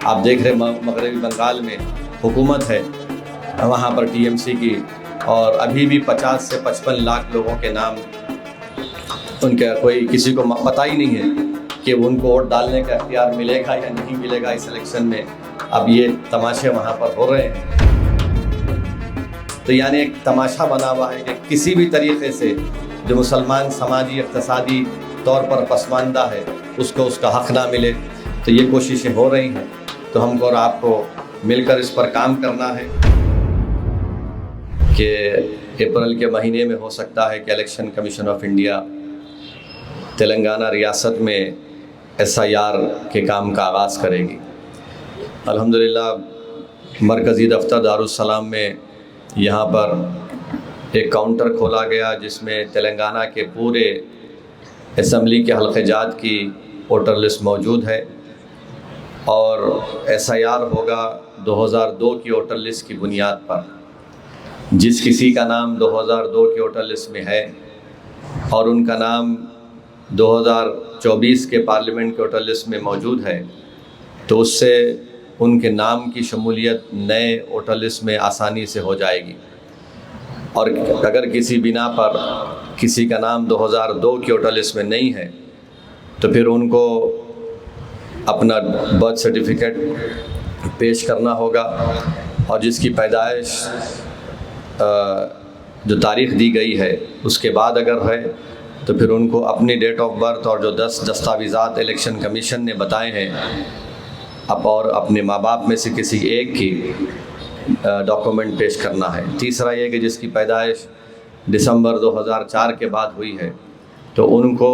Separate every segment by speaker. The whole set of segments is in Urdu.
Speaker 1: آپ دیکھ رہے مغربی بنگال میں حکومت ہے وہاں پر TMC کی، اور ابھی بھی 50 سے 55 لاکھ لوگوں کے نام ان کا کوئی کسی کو پتہ ہی نہیں ہے کہ ان کو ووٹ ڈالنے کا اختیار ملے گا یا نہیں ملے گا اس الیکشن میں۔ اب یہ تماشے وہاں پر ہو رہے ہیں، تو یعنی ایک تماشا بنا ہوا ہے کہ کسی بھی طریقے سے جو مسلمان سماجی اقتصادی طور پر پسماندہ ہے اس کو اس کا حق نہ ملے۔ تو یہ کوششیں ہو رہی ہیں، تو ہم کو اور آپ کو مل کر اس پر کام کرنا ہے کہ اپریل کے مہینے میں ہو سکتا ہے کہ election commission of India Telangana ریاست میں SIR کے کام کا آغاز کرے گی۔ الحمدللہ مرکزی دفتر دارالسلام میں یہاں پر ایک کاؤنٹر کھولا گیا جس میں تلنگانہ کے پورے اسمبلی کے حلقہ جات کی ووٹر لسٹ موجود ہے، اور SIR ہوگا 2002 کی ووٹر لسٹ کی بنیاد پر۔ جس کسی کا نام 2002 کی ووٹر لسٹ میں ہے اور ان کا نام 2024 کے پارلیمنٹ کے ووٹر لسٹ میں موجود ہے، تو اس سے ان کے نام کی شمولیت نئے ووٹر لسٹ میں آسانی سے ہو جائے گی۔ اور اگر کسی بنا پر کسی کا نام 2002 کی ووٹر لسٹ میں نہیں ہے تو پھر ان کو اپنا برتھ سرٹیفکیٹ پیش کرنا ہوگا، اور جس کی پیدائش جو تاریخ دی گئی ہے اس کے بعد اگر ہے تو پھر ان کو اپنی ڈیٹ آف برتھ اور جو 10 دستاویزات الیکشن کمیشن نے بتائے ہیں اور اپنے ماں باپ میں سے کسی ایک کی ڈاکومنٹ پیش کرنا ہے۔ تیسرا یہ کہ جس کی پیدائش دسمبر 2004 کے بعد ہوئی ہے تو ان کو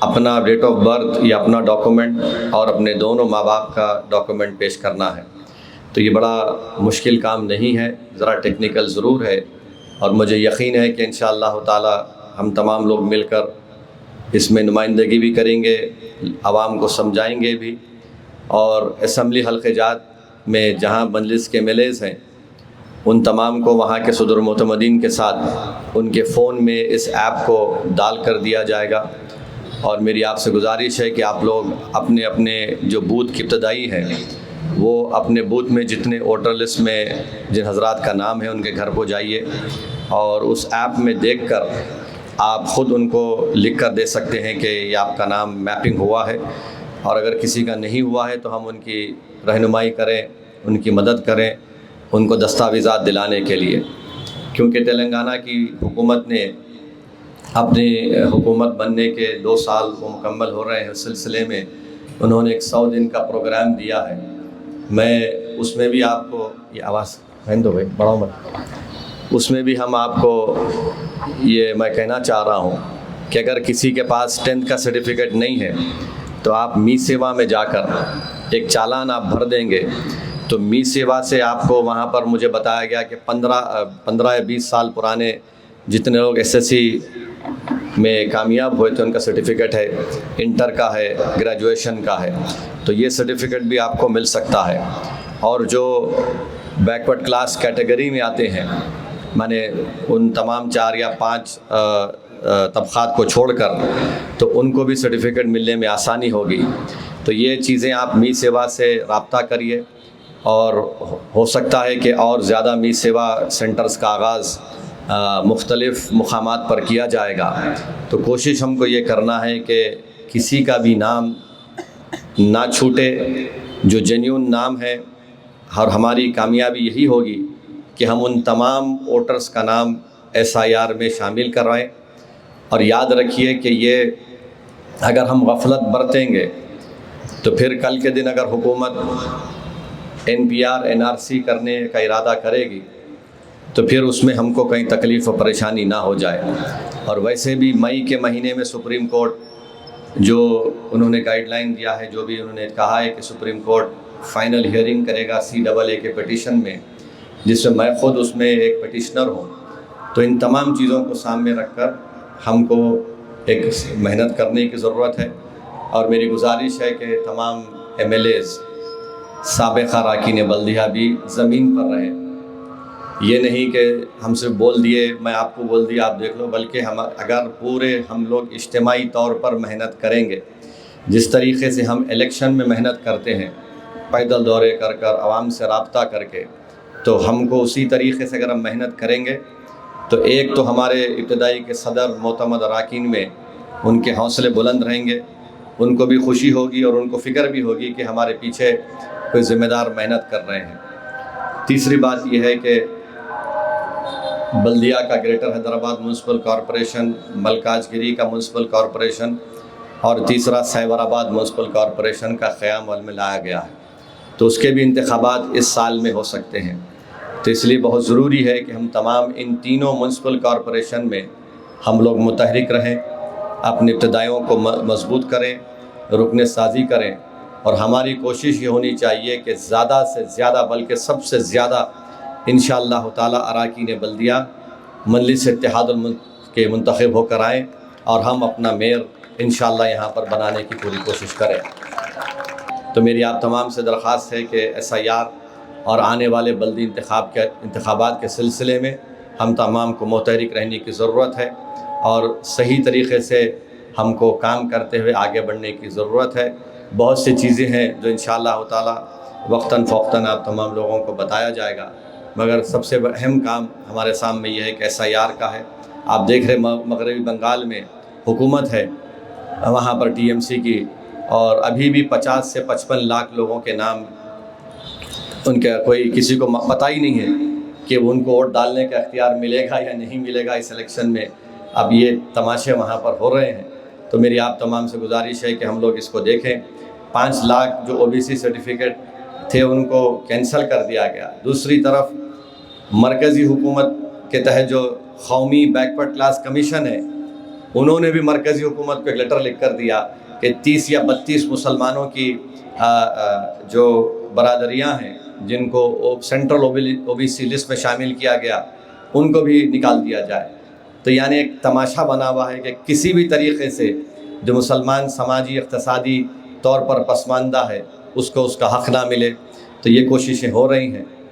Speaker 1: اپنا ڈیٹ آف برتھ یا اپنا ڈاکومنٹ اور اپنے دونوں ماں باپ کا ڈاکومنٹ پیش کرنا ہے۔ تو یہ بڑا مشکل کام نہیں ہے، ذرا ٹیکنیکل ضرور ہے، اور مجھے یقین ہے کہ انشاءاللہ تعالی ہم تمام لوگ مل کر اس میں نمائندگی بھی کریں گے، عوام کو سمجھائیں گے بھی، اور اسمبلی حلقہ جات میں جہاں مجلس کے MLAs ہیں ان تمام کو وہاں کے صدر معتمدین کے ساتھ ان کے فون میں اس ایپ کو ڈال کر دیا جائے گا۔ اور میری آپ سے گزارش ہے کہ آپ لوگ اپنے اپنے جو بوتھ کی ابتدائی ہیں وہ اپنے بوتھ میں جتنے ووٹر لسٹ میں جن حضرات کا نام ہے ان کے گھر کو جائیے، اور اس ایپ میں دیکھ کر آپ خود ان کو لکھ کر دے سکتے ہیں کہ یہ آپ کا نام میپنگ ہوا ہے، اور اگر کسی کا نہیں ہوا ہے تو ہم ان کی رہنمائی کریں، ان کی مدد کریں ان کو دستاویزات دلانے کے لیے، کیونکہ تلنگانہ کی حکومت نے اپنی حکومت بننے کے 2 سال وہ مکمل ہو رہے ہیں، اس سلسلے میں انہوں نے ایک 100 دن کا پروگرام دیا ہے۔ میں اس میں بھی آپ کو یہ آواز دو بھائی بڑھاؤ مت، اس میں بھی ہم آپ کو یہ میں کہنا چاہ رہا ہوں کہ اگر کسی کے پاس 10th کا سرٹیفکیٹ نہیں ہے تو آپ می سیوا میں جا کر ایک چالان آپ بھر دیں گے، تو می سیوا سے آپ کو وہاں پر مجھے بتایا گیا کہ 15 یا 20 سال پرانے جتنے لوگ SSC میں کامیاب ہوئے تھے ان کا سرٹیفکیٹ ہے، انٹر کا ہے، گریجویشن کا ہے، تو یہ سرٹیفکیٹ بھی آپ کو مل سکتا ہے۔ اور جو بیکورڈ کلاس کیٹیگری میں آتے ہیں، مانے ان تمام 4 یا 5 طبقات کو چھوڑ کر، تو ان کو بھی سرٹیفکیٹ ملنے میں آسانی ہوگی۔ تو یہ چیزیں آپ می سیوا سے رابطہ کریے، اور ہو سکتا ہے کہ اور زیادہ می سیوا سینٹرز کا آغاز مختلف مقامات پر کیا جائے گا۔ تو کوشش ہم کو یہ کرنا ہے کہ کسی کا بھی نام نہ چھوٹے، جو جینیون نام ہے، اور ہماری کامیابی یہی ہوگی کہ ہم ان تمام ووٹرز کا نام SIR میں شامل کروائیں۔ اور یاد رکھیے کہ یہ اگر ہم غفلت برتیں گے تو پھر کل کے دن اگر حکومت NPR NRC کرنے کا ارادہ کرے گی تو پھر اس میں ہم کو کہیں تکلیف و پریشانی نہ ہو جائے۔ اور ویسے بھی مئی کے مہینے میں سپریم کورٹ جو انہوں نے گائیڈ لائن دیا ہے، جو بھی انہوں نے کہا ہے کہ سپریم کورٹ فائنل ہیئرنگ کرے گا CAA کے پٹیشن میں، جس میں خود اس میں ایک پٹیشنر ہوں، تو ان تمام چیزوں کو سامنے رکھ کر ہم کو ایک محنت کرنے کی ضرورت ہے۔ اور میری گزارش ہے کہ تمام MLAs سابقہ اراکین بلدیہ بھی زمین پر رہیں، یہ نہیں کہ ہم سے بول دیے، میں آپ کو بول دیا آپ دیکھ لو، بلکہ اگر پورے ہم لوگ اجتماعی طور پر محنت کریں گے، جس طریقے سے ہم الیکشن میں محنت کرتے ہیں پیدل دورے کر کر عوام سے رابطہ کر کے، تو ہم کو اسی طریقے سے اگر ہم محنت کریں گے تو ایک تو ہمارے ابتدائی کے صدر معتمد اراکین میں ان کے حوصلے بلند رہیں گے، ان کو بھی خوشی ہوگی اور ان کو فکر بھی ہوگی کہ ہمارے پیچھے کوئی ذمہ دار محنت کر رہے ہیں۔ تیسری بات یہ ہے کہ بلدیہ کا گریٹر حیدرآباد میونسپل کارپوریشن، ملکاج گیری کا میونسپل کارپوریشن اور تیسرا سیور آباد میونسپل کارپوریشن کا قیام عمل میں لایا گیا ہے، تو اس کے بھی انتخابات اس سال میں ہو سکتے ہیں۔ تو اس لیے بہت ضروری ہے کہ ہم تمام ان تینوں میونسپل کارپوریشن میں ہم لوگ متحرک رہیں، اپنے ابتدائیوں کو مضبوط کریں، رکن سازی کریں، اور ہماری کوشش یہ ہونی چاہیے کہ زیادہ سے زیادہ بلکہ سب سے زیادہ انشاءاللہ تعالی اراکین بلدیہ مجلس اتحاد کے منتخب ہو کر آئیں اور ہم اپنا میئر انشاءاللہ یہاں پر بنانے کی پوری کوشش کریں۔ تو میری آپ تمام سے درخواست ہے کہ SIR اور آنے والے بلدی انتخابات کے سلسلے میں ہم تمام کو متحرک رہنے کی ضرورت ہے اور صحیح طریقے سے ہم کو کام کرتے ہوئے آگے بڑھنے کی ضرورت ہے۔ بہت سی چیزیں ہیں جو انشاءاللہ تعالی وقتاً فوقتاً آپ تمام لوگوں کو بتایا جائے گا، مگر سب سے اہم کام ہمارے سامنے یہ ہے کہ SIR کا ہے۔ آپ دیکھ رہے مغربی بنگال میں حکومت ہے، وہاں پر TMC کی، اور ابھی بھی 50 سے 55 لاکھ لوگوں کے نام ان کا کوئی کسی کو پتہ ہی نہیں ہے کہ ان کو ووٹ ڈالنے کا اختیار ملے گا یا نہیں ملے گا اس الیکشن میں۔ اب یہ تماشے وہاں پر ہو رہے ہیں، تو میری آپ تمام سے گزارش ہے کہ ہم لوگ اس کو دیکھیں۔ 5 لاکھ جو OBC سرٹیفکیٹ تھے ان کو کینسل کر دیا گیا۔ دوسری طرف مرکزی حکومت کے تحت جو قومی بیکورڈ کلاس کمیشن ہے، انہوں نے بھی مرکزی حکومت کو ایک لیٹر لکھ کر دیا کہ 30 یا 32 مسلمانوں کی جو برادریاں ہیں جن کو سینٹرل OBC لسٹ میں شامل کیا گیا، ان کو بھی نکال دیا جائے۔ تو یعنی ایک تماشا بنا ہوا ہے کہ کسی بھی طریقے سے جو مسلمان سماجی اقتصادی طور پر پسماندہ ہے اس کو اس کا حق نہ ملے، تو یہ کوششیں ہو رہی ہیں۔